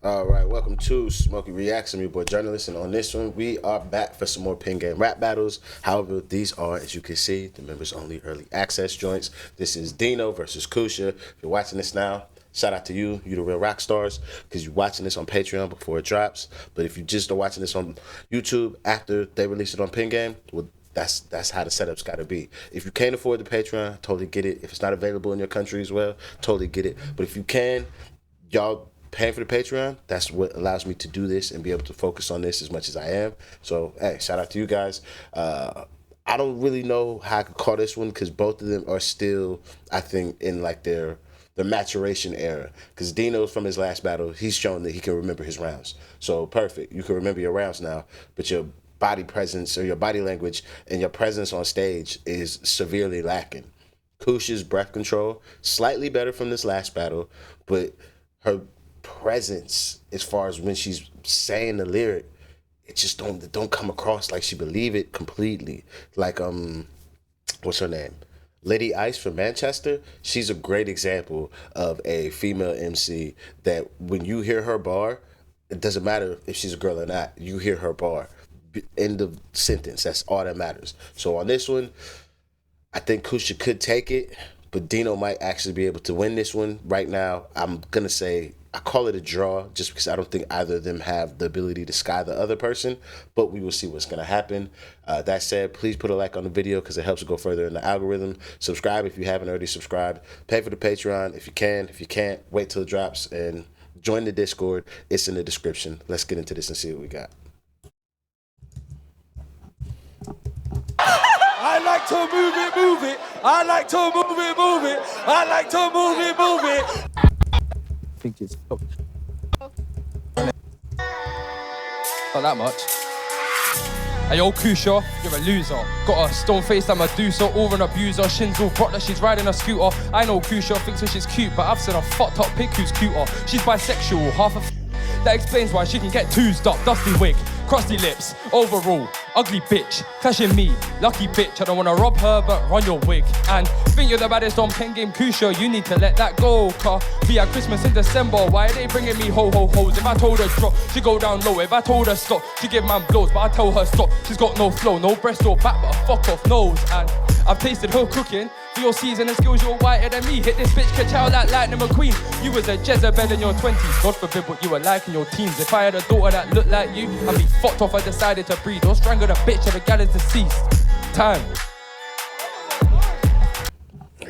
All right, welcome to Smokey Reacts. I'm your boy Jurnalist, and on this one, we are back for some more PenGame rap battles. However, these are, as you can see, the members-only early access joints. This is DEENO versus CUCHA. If you're watching this now, shout out to you. You the real rock stars, because you're watching this on Patreon before it drops. But if you just are watching this on YouTube after they release it on PenGame, well, that's how the setup's got to be. If you can't afford the Patreon, totally get it. If it's not available in your country as well, totally get it. But if you can, y'all paying for the Patreon, that's what allows me to do this and be able to focus on this as much as I am. So, hey, shout out to you guys. I don't really know how I could call this one because both of them are still, I think, in like their maturation era. Because DEENO's from his last battle, he's shown that he can remember his rounds. So, perfect. You can remember your rounds now, but your body presence or your body language and your presence on stage is severely lacking. CUCHA's breath control, slightly better from this last battle, but her presence as far as when she's saying the lyric, it just don't come across like she believe it completely. Like what's her name, Lady Ice from Manchester. She's a great example of a female MC that when you hear her bar, it doesn't matter if she's a girl or not, you hear her bar, end of sentence. That's all that matters. So on this one, I think CUCHA could take it, but DEENO might actually be able to win this one. Right now, I'm gonna say I call it a draw just because I don't think either of them have the ability to sky the other person, but we will see what's going to happen. That said, please put a like on the video because it helps it go further in the algorithm. Subscribe if you haven't already subscribed. Pay for the Patreon if you can. If you can't, wait till it drops and join the Discord. It's in the description. Let's get into this and see what we got. I like to move it. I like to move it. I like to move it. I think it's not that much. Hey yo, CUCHA, you're a loser. Got a stone face, I'm a Medusa, or an abuser. Shins all broke like she's riding a scooter. I know CUCHA thinks that she's cute, but I've seen a fucked up pig who's cuter. She's bisexual, half a that explains why she can get toozed up. Dusty wig, crusty lips, overall, ugly bitch, clashing me, lucky bitch. I don't wanna rob her, but run your wig. And think you're the baddest on PenGame, CUCHA, you need to let that go, car. We had Christmas in December, why are they bringing me ho-ho-hos? If I told her drop, she go down low. If I told her stop, she give man blows, but I tell her stop. She's got no flow, no breast or back, but a fuck off nose. And I've tasted her cooking. For your seasoning skills, you're whiter than me. Hit this bitch, catch out like Lightning McQueen. You was a Jezebel in your 20s. God forbid what you were like in your teens. If I had a daughter that looked like you, I'd be fucked off. I decided to breed or strangle the bitch if the gal is deceased. Time.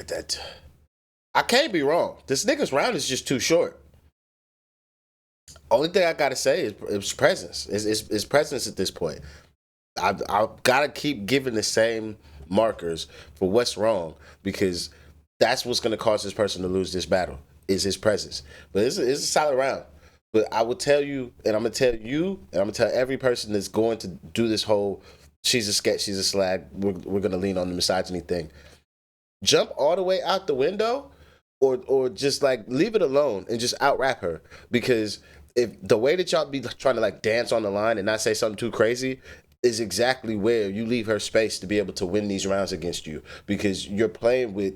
That I can't be wrong. This nigga's round is just too short. Only thing I gotta say is presence. It's presence at this point. I've gotta keep giving the same markers for what's wrong because that's what's gonna cause this person to lose this battle is his presence. But it's a solid round. But I will tell you, and I'm gonna tell you, and I'm gonna tell every person that's going to do this whole she's a sketch, she's a slag, we're gonna lean on the misogyny thing. Jump all the way out the window or just like leave it alone and just out rap her. Because if the way that y'all be trying to like dance on the line and not say something too crazy is exactly where you leave her space to be able to win these rounds against you, because you're playing with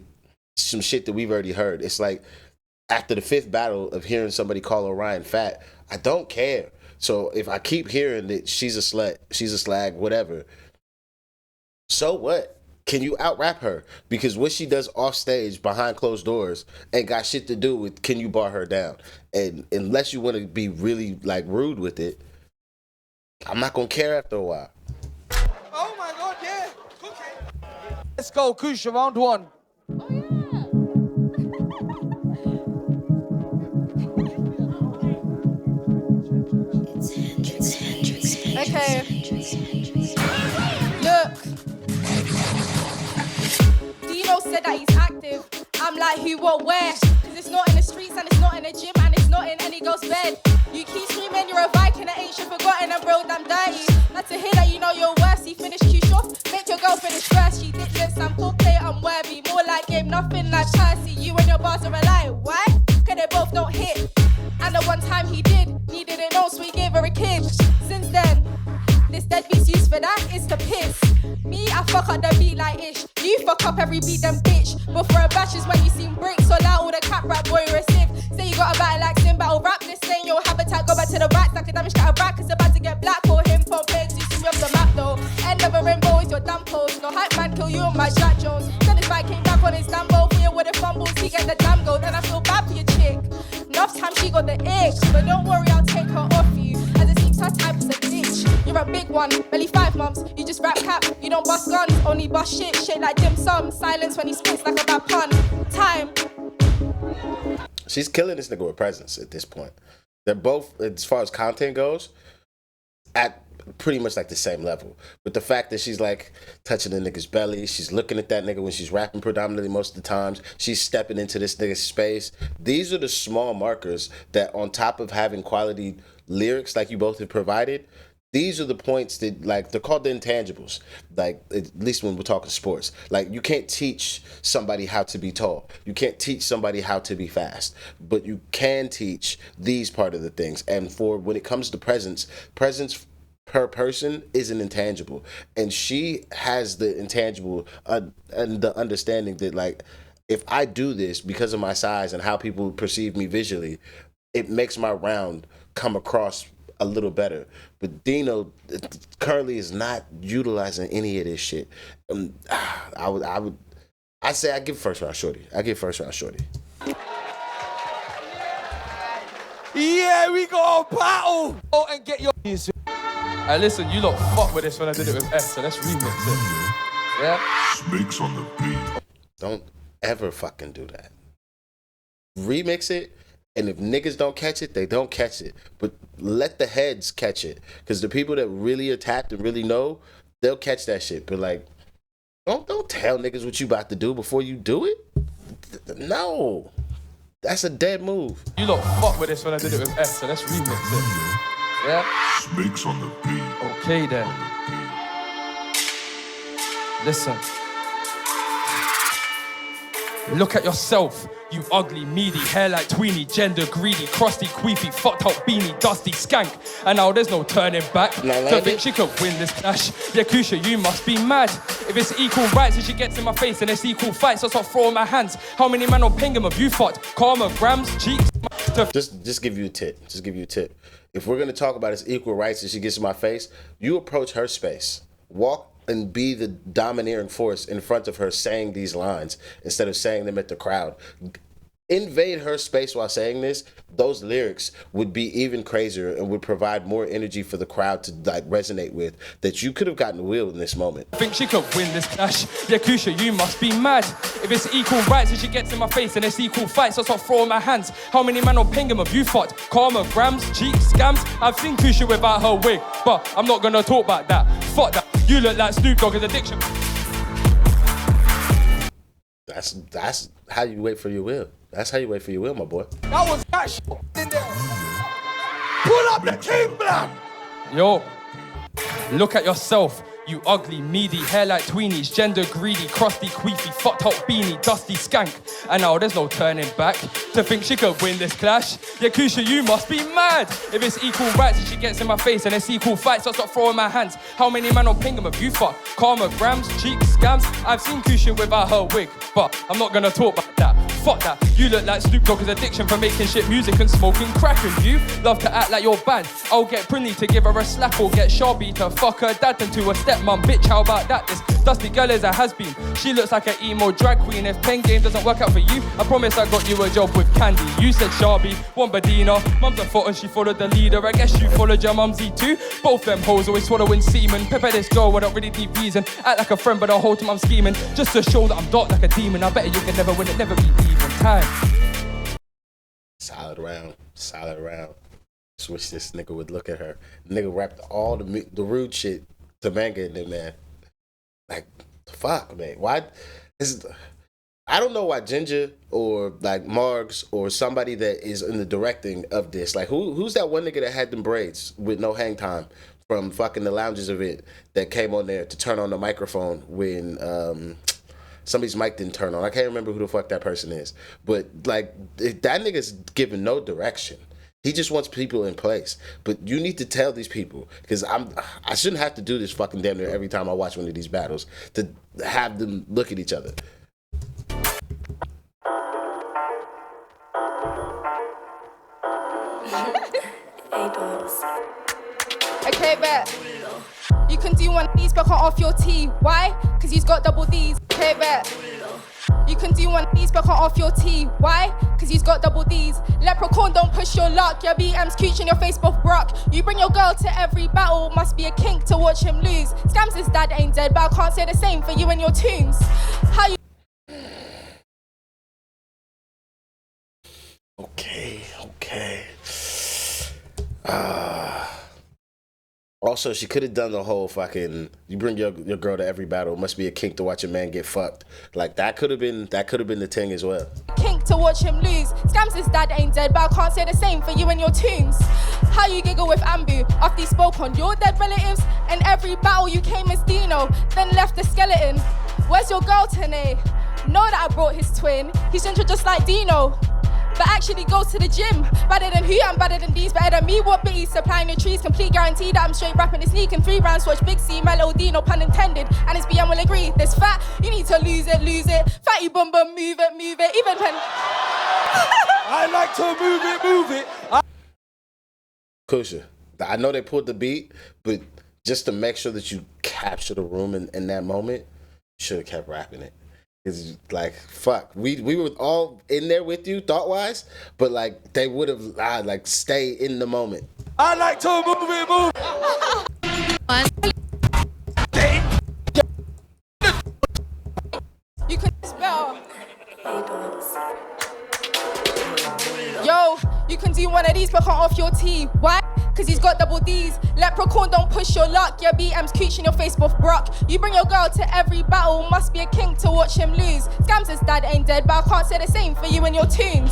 some shit that we've already heard. It's like after the 5th battle of hearing somebody call Orion fat, I don't care. So if I keep hearing that she's a slut, she's a slag, whatever, so what? Can you out-rap her? Because what she does off stage behind closed doors ain't got shit to do with can you bar her down. And unless you want to be really like rude with it, I'm not gonna care after a while. Oh my god, yeah. Okay. Let's go, CUCHA, round 1. Okay. Look. DEENO said that he's active. I'm like, who, what, where? Cause it's not in the streets and it's not in the gym and it's not in any girl's bed. You keep screaming you're a Viking, that ain't shit forgotten and bro, damn dirty. Like to hear that you know you're worse. He finished CUCHA, make your girl finish first. She did this, I'm full play, I'm worthy. More like game, nothing like Chelsea. You and your bars are alike. Why? Cause they both don't hit. And the one time he didn't know, so he gave her a kid. Since then, this deadbeat's used for that is to piss. Me, I fuck up the beat like ish. You fuck up every beat, then bitch. But for a bash is when you seen bricks. So loud all the cap rap boy receive. Say you got a battle like Sim battle rap. This saying your habitat go you get the damn goal, then I feel bad for your chick. Enough time she got the ick, but don't worry, I'll take her off you. As it seems her type is a bitch. You're a big one, barely 5 months. You just rap cap, you don't bust guns, only bust shit like dim sum. Silence when he spits like a bad pun. Time. She's killing this nigga with presence at this point. They're both, as far as content goes, at pretty much like the same level. But the fact that she's like touching the nigga's belly, she's looking at that nigga when she's rapping predominantly most of the times, she's stepping into this nigga's space. These are the small markers that, on top of having quality lyrics like you both have provided, these are the points that, like, they're called the intangibles. Like, at least when we're talking sports. Like, you can't teach somebody how to be tall. You can't teach somebody how to be fast. But you can teach these part of the things. And for when it comes to presence per person is an intangible. And she has the intangible and the understanding that, like, if I do this because of my size and how people perceive me visually, it makes my round come across a little better. But DEENO currently is not utilizing any of this shit. I say I give first round shorty. Yeah, we got a battle. Oh, and get your. Hey, listen, you lot fuck with this when I did it with S, so let's remix it. Yeah. Snakes on the beat. Don't ever fucking do that. Remix it. And if niggas don't catch it, they don't catch it. But let the heads catch it. Because the people that really are tapped and really know, they'll catch that shit. But, like, don't tell niggas what you about to do before you do it. No. That's a dead move. You lot fuck with this when I did it with S, so let's remix it. Yeah? Snakes on the beat. Okay, then. Listen. Look at yourself, you ugly, meaty, hair like tweeny, gender greedy, crusty, queefy, fucked up beanie, dusty skank. And now there's no turning back. Don't think she could win this clash. Yeah, CUCHA, you must be mad. If it's equal rights and she gets in my face and it's equal fights, so I'll start throwing my hands. How many man on PenGame have you fucked? Karma, grams, cheeks. Just give you a tip. If we're gonna talk about it's equal rights and she gets in my face, you approach her space. Walk and be the domineering force in front of her saying these lines instead of saying them at the crowd. Invade her space while saying this, those lyrics would be even crazier and would provide more energy for the crowd to, like, resonate with, that you could have gotten the wheel in this moment. Think she could win this clash. Yeah, CUCHA, you must be mad. If it's equal rights and she gets in my face and it's equal fights, so I'll start throwing my hands. How many man on PenGame have you fucked? Karma, grams, cheeks, scams. I've seen CUCHA without her wig, but I'm not gonna talk about that. Fuck that. You look like Snoop Dogg's addiction. That's how you wait for your will. That's how you wait for your will, my boy. That was that shit in there. Pull up the team, blood. Yo, look at yourself. You ugly, meaty, hair like tweenies, gender greedy, crusty, queefy, fucked up beanie, dusty skank. And now there's no turning back. To think she could win this clash. Yeah, CUCHA, you must be mad. If it's equal rights and she gets in my face and it's equal fights, so I'll start throwing my hands. How many man on PenGame have you fucked? Karma, grams, cheeks, scams. I've seen CUCHA without her wig, but I'm not gonna talk about that. Fuck that. You look like Snoop Dogg's addiction for making shit music and smoking crack. And you love to act like you're bad. I'll get Prinny to give her a slap or get Sharby to fuck her dad into a stepmom. Bitch, how about that? This dusty girl is a has-been. She looks like an emo drag queen. If PenGame doesn't work out for you, I promise I got you a job with Candy. You said Sharby, one Badina. Mum's a foot and she followed the leader. I guess you followed your mumsy too. Both them hoes always swallowing semen. Pepper this girl without really deep reason. Act like a friend but the whole time I'm scheming. Just to show that I'm dark like a demon. I bet you can never win it, never be even time. Solid round. Just wish this nigga would look at her. Nigga rapped all the rude shit to Manga in there, man. Like, fuck, man. Why? I don't know why Ginger or like Margs or somebody that is in the directing of this, like who's that one nigga that had them braids with no hang time from fucking the Lounges event that came on there to turn on the microphone when somebody's mic didn't turn on. I can't remember who the fuck that person is. But, like, that nigga's giving no direction. He just wants people in place. But you need to tell these people, because I shouldn't have to do this fucking damn near every time I watch one of these battles, to have them look at each other. Okay, bet. You can do one of these but can't off your T. Why? Because he's got double D's. Okay, bet. You can do one of these but can't off your T. Why? Cause he's got double D's. Leprechaun, don't push your luck. Your BM's cooch and your face both brock. You bring your girl to every battle. Must be a kink to watch him lose. Scams his dad ain't dead, but I can't say the same for you and your tunes. How you Okay. Also, she could have done the whole fucking, you bring your girl to every battle, it must be a kink to watch a man get fucked. Like that could have been the thing as well. kink to watch him lose. Scams his dad ain't dead, but I can't say the same for you and your tunes. How you giggle with Ambu after he spoke on your dead relatives? And every battle you came as DEENO, then left a skeleton. Where's your girl today? Know that I brought his twin. He's ginger just like DEENO, but actually goes to the gym. Better than who? I'm better than these. Better than me? What bitties? Supplying the trees. Complete guarantee that I'm straight rapping the sneak. In 3 rounds, watch Big C, my little DEENO, pun intended. And it's BM will agree. This fat, you need to lose it. Fatty bum bum, move it. Even pen. I like to move it. CUCHA, I know they pulled the beat, but just to make sure that you capture the room in that moment, you should have kept rapping it. It's like, fuck, we were all in there with you thought-wise, but like they would have like stay in the moment. I like to move it. You can spell. Yo, you can do one of these but can't off your T. Why? Cause he's got double D's. Leprechaun, don't push your luck. Your BM's cooch in your face both brock. You bring your girl to every battle. Must be a kink to watch him lose. Scams his dad ain't dead, but I can't say the same for you and your tunes.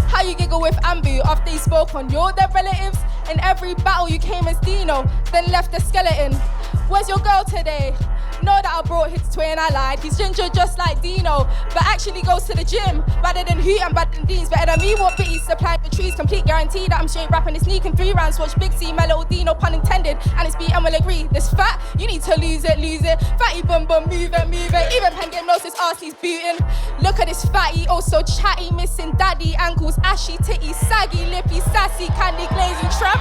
How you giggle with Ambu after he spoke on your dead relatives? In every battle you came as DEENO, then left a skeleton. Where's your girl today? Know that I brought his twin, I lied. He's ginger just like DEENO, but actually goes to the gym. Better than who? I'm better than these. Better than me? What bitties? Supplying the trees. Complete guarantee that I'm straight rapping the sneak. In 3 rounds, watch Big C, my little DEENO, pun intended. And it's BM will agree. This fat, you need to lose it. Fatty bum bum, move it. Even PenGame knows his ass he's booting. Look at this fatty, oh so chatty, missing daddy ankles, ashy titty, saggy, lippy, sassy, candy glazing tramp.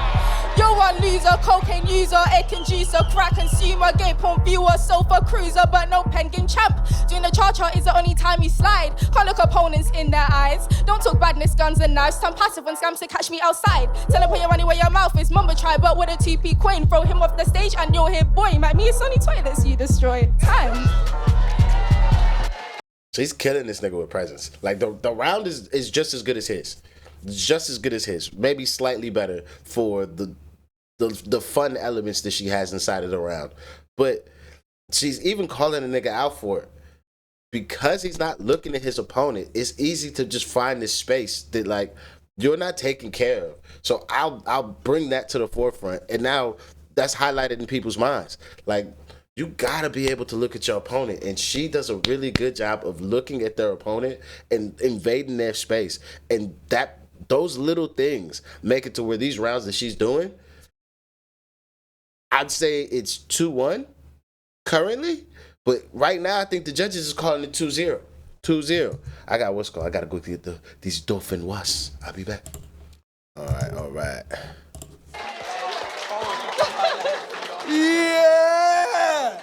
You're one loser, cocaine user, aching juicer, crack consumer, gay porn viewer, sofa cruiser, but no PenGame champ. Doing the cha-cha is the only time you slide. Can't look opponents in their eyes. Don't talk badness, guns and knives. Turn passive when scams to catch me outside. Tell him put your money where your mouth is. Mumbo try, but with a 2p coin, throw him off the stage and you'll hear boy. Like me, it's only toilets you destroy. Time. So he's killing this nigga with presence. Like the round is just as good as his. Just as good as his. Maybe slightly better for the fun elements that she has inside of the round. But she's even calling a nigga out for it. Because he's not looking at his opponent, it's easy to just find this space that like you're not taken care of. So I'll bring that to the forefront. And now that's highlighted in people's minds. Like, you gotta be able to look at your opponent, and she does a really good job of looking at their opponent and invading their space. And those little things make it to where these rounds that she's doing, I'd say it's 2-1 currently, but right now I think the judges is calling it 2-0. 2-0. I got what's called. I gotta go get these dauphinoise. I'll be back. All right. Yeah.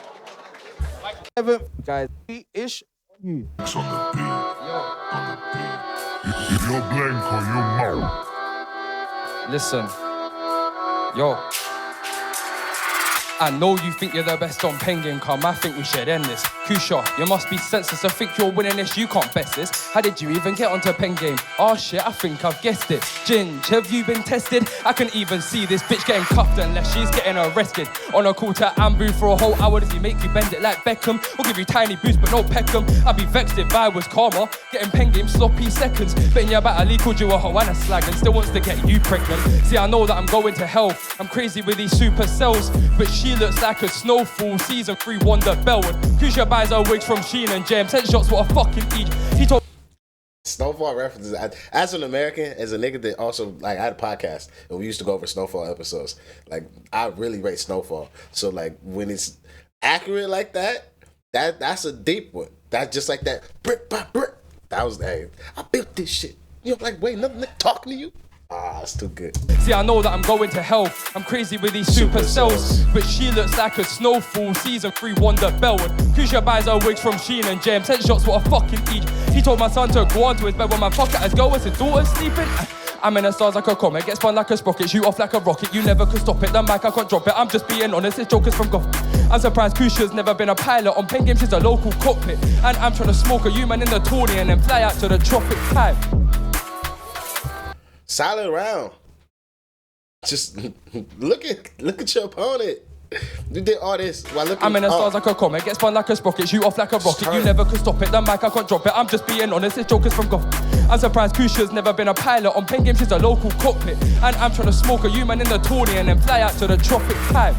Guys, ish. It's on the beat. On the beat. If you're blank or you're mouth. Listen, yo. I know you think you're the best on PenGame, come. I think we should end this. CUCHA, you must be senseless to think you're winning this. You can't best this. How did you even get onto PenGame? Oh shit, I think I've guessed it. Ginge, have you been tested? I can even see this bitch getting cuffed unless she's getting arrested. On a call to Ambu for a whole hour. Does he make you bend it like Beckham? Or give you tiny boost but no Peckham? I'd be vexed if I was calmer. Getting PenGame sloppy seconds. Betting your battle called you a hoe and a slag and still wants to get you pregnant. See, I know that I'm going to hell. I'm crazy with these super cells, but she looks like a snowfall. Season 3 Wonder Bellwood. CUCHA buys her wigs from Sheen and James. 10 shots, what a fucking each. He told Snowfall references. As an American, as a nigga that also, like, I had a podcast and we used to go over Snowfall episodes. Like, I really rate Snowfall. So, like, when it's accurate like that's a deep one. That's just like that brick by brick. That was, hey, I built this shit. You know, like, wait, another nigga talking to you? It's too good. See, I know that I'm going to hell. I'm crazy with these super cells. But she looks like a snowfall. Season 3 Wonder Bell. And CUCHA buys her wigs from Sheen and James. 10 shots, what a fucking idiot. He told my son to go on to his bed when my fuck at his girl was his daughter sleeping. I'm in the stars like a comet, get spun like a sprocket, shoot off like a rocket, you never could stop it, the mic I can't drop it, I'm just being honest, this joke is from God. I'm surprised CUCHA's never been a pilot, on PenGame she's a local cockpit, and I'm trying to smoke a human in the Tawny and then fly out to the tropic time. Solid round. Just look at your opponent. You did all this while looking. I'm in the stars like a comet, get spun like a sprocket, shoot off like a rocket, you never could stop it, the mic I can't drop it, I'm just being honest, this joke is from God. I'm surprised CUCHA's never been a pilot, on PenGame she's a local cockpit, and I'm trying to smoke a human in the Tawny and then fly out to the tropic time.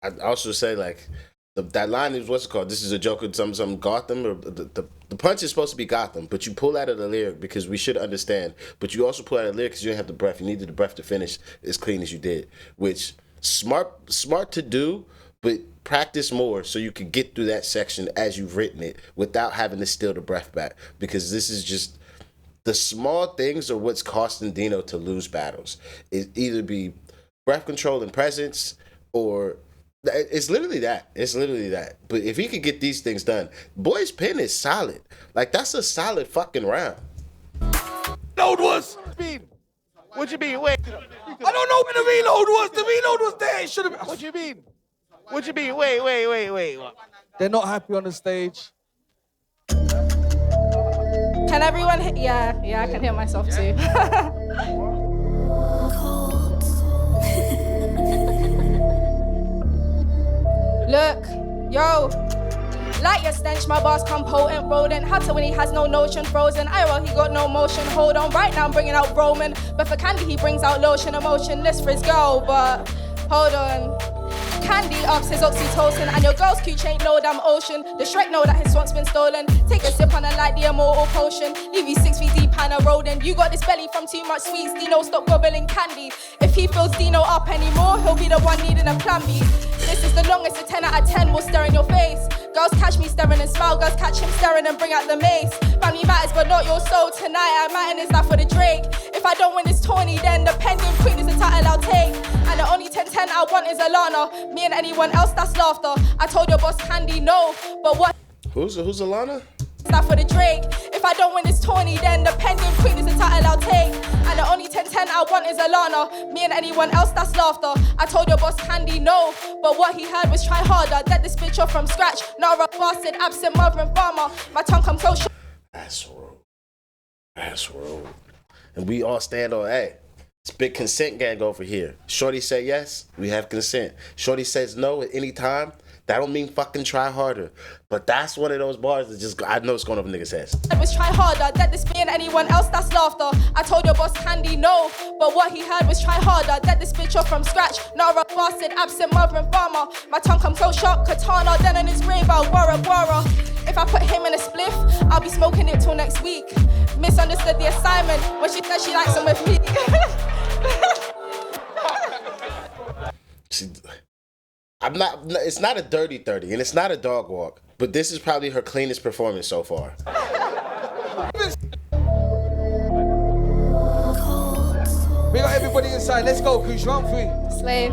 I'd also say like that line is what's it called? This is a joke of some Gotham, or the punch is supposed to be Gotham, but you pull out of the lyric because we should understand, but you also pull out of the lyric because you didn't have the breath. You needed the breath to finish as clean as you did, which smart to do, but practice more so you can get through that section as you've written it without having to steal the breath back, because this is just the small things are what's costing DEENO to lose battles. It either be breath control and presence, or it's literally that. It's literally that. But if he could get these things done, boy's pen is solid. Like, that's a solid fucking round. Reload was. What you mean? Wait. I don't know where the reload was. The reload was there. It should have. What you mean? What you mean? Wait. They're not happy on the stage. Can everyone yeah, I can hear myself too. Look, yo, light your stench, my boss come potent, rodent. Hotter when he has no notion, frozen. Iroh, he got no motion, hold on. Right now I'm bringing out Roman, but for Candy he brings out lotion, emotionless for his girl, but hold on. Candy ups his oxytocin, and your girl's cute ain't no damn ocean. The Shrek know that his swamp's been stolen. Take a sip on it like the immortal potion. Leave you 6 feet deep and a rodent. You got this belly from too much sweets. DEENO, stop gobbling candy. If he fills DEENO up anymore, he'll be the one needing a plan B. This is the longest, a 10 out of 10 will stare in your face. Girls catch me staring and smile, girls catch him staring and bring out the mace. Family matters but not your soul. Tonight I'm matting is that for the Drake. If I don't win this tourney, then the PenGame queen is the title I'll take. And the only 10-10 I want is Alana. Me and anyone else, that's laughter. I told your boss Candy no, but what? Who's Alana? That for the Drake. If I don't win this tourney, then the PenGame queen is the title I'll take. And the only 10-10 I want is Alana. Me and anyone else, that's laughter. I told your boss Candy no, but what he heard was try harder. Dead this bitch off from scratch. Nara bastard, absent mother and farmer. My tongue come close. That's rude. And we all stand on, hey, it's big consent gang over here. Shorty say yes, we have consent. Shorty says no at any time, that don't mean fucking try harder. But that's one of those bars that just, I know it's going over niggas' heads. It was try harder, dead this me and anyone else, that's laughter. I told your boss Candy no, but what he heard was try harder. Dead this bitch off from scratch. Nara bastard, absent mother and farmer. My tongue comes so sharp, katana, then in his grave I'll wara. If I put him in a spliff, I'll be smoking it till next week. Misunderstood the assignment when she said she likes him with me. It's not a dirty 30 and it's not a dog walk, but this is probably her cleanest performance so far. We got everybody inside. Let's go, CUCHA. Round 3. Slave.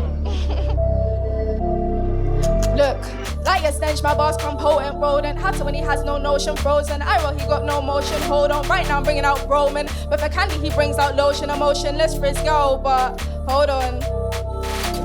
Look, light your stench, my boss come potent, rodent. Hotter when he has no notion, frozen. Iroh, he got no motion, hold on. Right now I'm bringing out Roman, but for Candy he brings out lotion, emotionless for his girl, but hold on.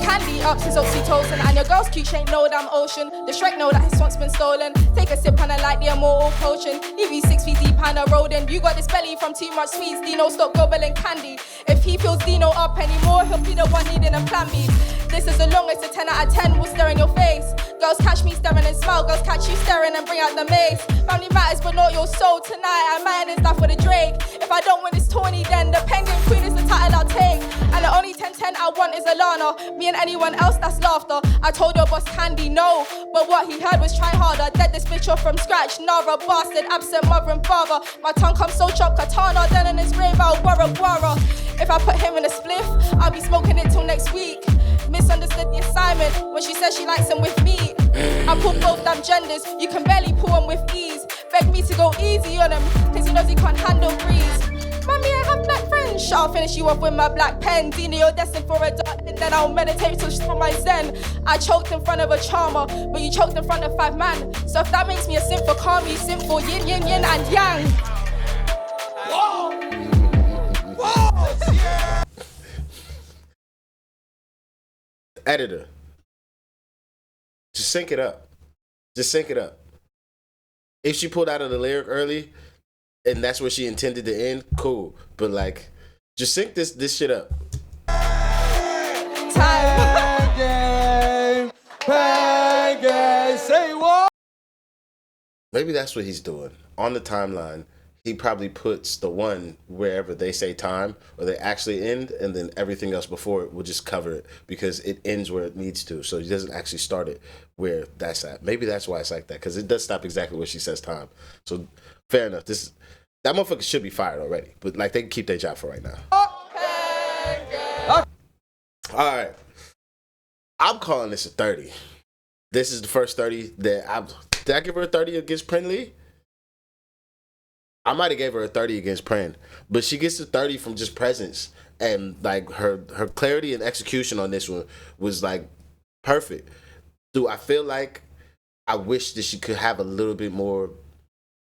Candy ups his oxytocin, and your girl's cute ain't no damn ocean. The Shrek know that his swamp's been stolen. Take a sip on it like the immortal potion. Leave you 6 feet deep and a rodent. You got this belly from too much sweets. DEENO, stop gobbling candy. If he fills DEENO up anymore, he'll be the one needing a plan B. This is the longest, a 10 out of 10 will stare in your face. Girls catch me staring and smile, girls catch you staring and bring out the mace. Family matters but not your soul. Tonight I'm matting is that for the Drake. If I don't win this tourney, then the PenGame queen is the title I'll take. And the only 10-10 I want is Alana. Me and anyone else, that's laughter. I told your boss Candy no, but what he heard was try harder. Dead this bitch off from scratch. Nara bastard, absent mother and father. My tongue comes so sharp, katana, then in his grave I'll wara. If I put him in a spliff, I'll be smoking it till next week. Misunderstood the assignment when she said she likes him with me. I pull both damn genders, you can barely pull him with ease. Beg me to go easy on him, cause he knows he can't handle breeze. Mommy, I have black friends, shut I'll finish you off with my black pen. Dina, you're destined for a dark end, then I'll meditate till from my zen. I choked in front of a charmer, but you choked in front of 5 man. So if that makes me a simp for calm, you simp for yin, yin, yin, and yang. Whoa! Whoa! Yeah! Editor, just sync it up. Just sync it up. If she pulled out of the lyric early, and that's where she intended to end, cool. But like, just sync this shit up. PenGame, PenGame, say what? Maybe that's what he's doing. On the timeline, he probably puts the one wherever they say time or they actually end, and then everything else before it will just cover it because it ends where it needs to. So he doesn't actually start it where that's at. Maybe that's why it's like that, because it does stop exactly where she says time. So fair enough. That motherfucker should be fired already, but like they can keep their job for right now. All right. I'm calling this a 30. This is the first 30 that did I give her a 30 against Pren Lee? I might have gave her a 30 against Pren, but she gets a 30 from just presence, and like her clarity and execution on this one was like perfect. Do I feel like I wish that she could have a little bit more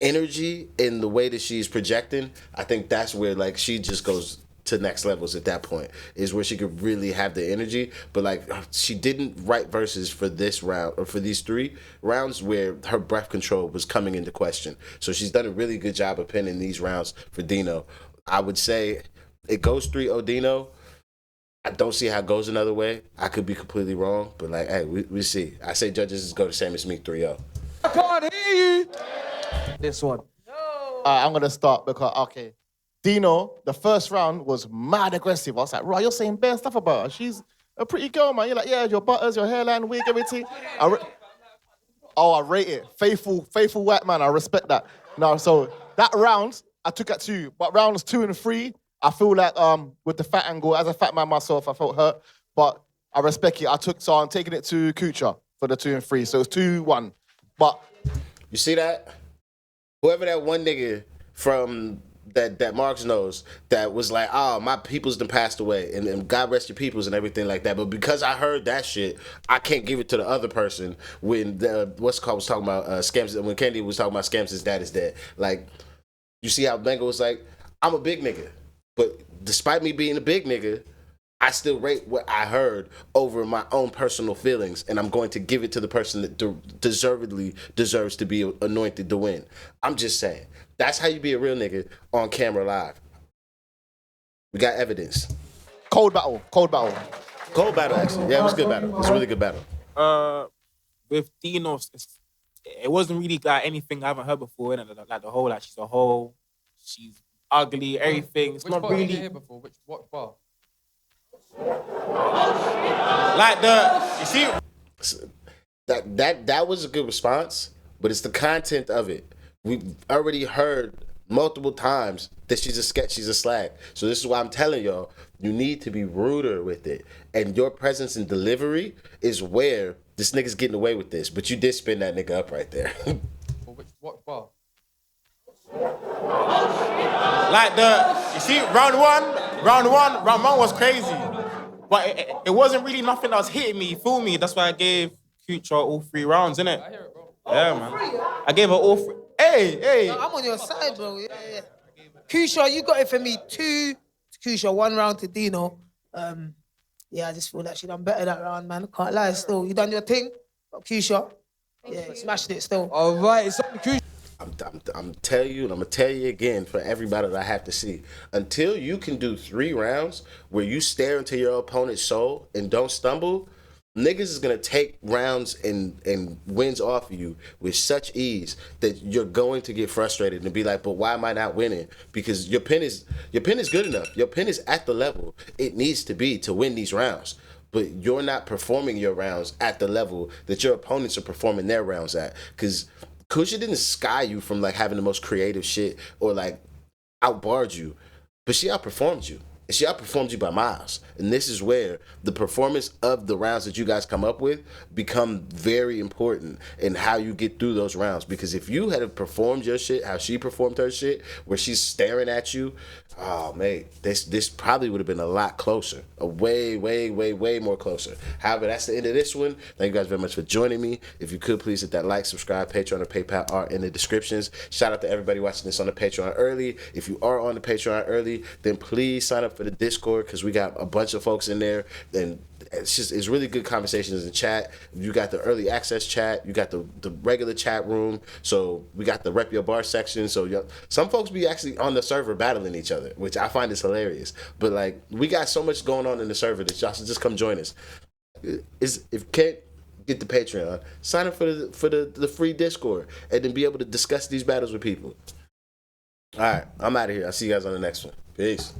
energy in the way that she's projecting? I think that's where like she just goes to next levels at that point, is where she could really have the energy. But like she didn't write verses for this round or for these 3 rounds where her breath control was coming into question. So she's done a really good job of penning these rounds for DEENO. I would say it goes 3-0 DEENO. I don't see how it goes another way. I could be completely wrong, but like, hey, we see. I say judges go the same as me, 3-0. I can't hear you. This one. I'm gonna start because DEENO, the first round was mad aggressive. I was like, right, you're saying bare stuff about her. She's a pretty girl, man. You're like, yeah, your butters, your hairline, wig, everything. I rate it. Faithful white man. I respect that. No, so that round, I took at 2. But rounds 2 and 3, I feel like with the fat angle, as a fat man myself, I felt hurt. But I respect it. So I'm taking it to CUCHA for the 2 and 3. So it's 2-1. But you see that? Whoever that one nigga from that Marks knows that was like, oh, my peoples done passed away, and God rest your peoples and everything like that. But because I heard that shit, I can't give it to the other person when was talking about scams. When Candy was talking about scams, his dad is dead. Like, you see how Manga was like, I'm a big nigga, but despite me being a big nigga, I still rate what I heard over my own personal feelings, and I'm going to give it to the person that deservedly deserves to be anointed to win. I'm just saying. That's how you be a real nigga on camera live. We got evidence. Cold battle, Actually. Yeah, it was a good battle. It was a really good battle. With DEENO, it wasn't really like anything I haven't heard before. Like the whole, like she's a whole, she's ugly, everything. It's Which not part really. did you hear before? What bar? Like you see. That was a good response, but it's the content of it. We've already heard multiple times that she's a sketch, she's a slag. So this is why I'm telling y'all, you need to be ruder with it. And your presence and delivery is where this nigga's getting away with this. But you did spin that nigga up right there. What bar? Like you see, round one was crazy. But it wasn't really nothing that was hitting me, you feel me? That's why I gave CUCHA all 3 rounds, innit? I hear it, bro. Yeah, man. I gave her all 3. Hey. No, I'm on your side, bro. Yeah. CUCHA, you got it for me. 2 to CUCHA, 1 round to DEENO. Yeah, I just feel like she done better that round, man. Can't lie, still. You done your thing, but CUCHA, yeah, smashed it still. All right, it's on CUCHA. I'm telling you, and I'm gonna tell you again for everybody that I have to see. Until you can do 3 rounds where you stare into your opponent's soul and don't stumble, niggas is gonna take rounds and wins off of you with such ease that you're going to get frustrated and be like, but why am I not winning? Because your pen is good enough. Your pen is at the level it needs to be to win these rounds. But you're not performing your rounds at the level that your opponents are performing their rounds at. Because CUCHA didn't sky you from like having the most creative shit or like outbarred you, but she outperformed you. and she outperformed you by miles. And this is where the performance of the rounds that you guys come up with become very important in how you get through those rounds. Because if you had performed your shit how she performed her shit, where she's staring at you, oh mate, this probably would have been a lot closer, a way more closer. However, that's the end of this one. Thank you guys very much for joining me. If you could please hit that like, subscribe, Patreon or PayPal are in the descriptions. Shout out to everybody watching this on the Patreon early. If you are on the Patreon early, then please sign up for the Discord, because we got a bunch of folks in there. Then it's really good conversations in chat. You got the early access chat, you got the regular chat room, so we got the rep your bar section. So some folks be actually on the server battling each other, which I find is hilarious. But like, we got so much going on in the server that y'all should just come join us. If you can't get the Patreon, sign up for the free Discord, and then be able to discuss these battles with people. All right, I'm out of here. I'll see you guys on the next one. Peace.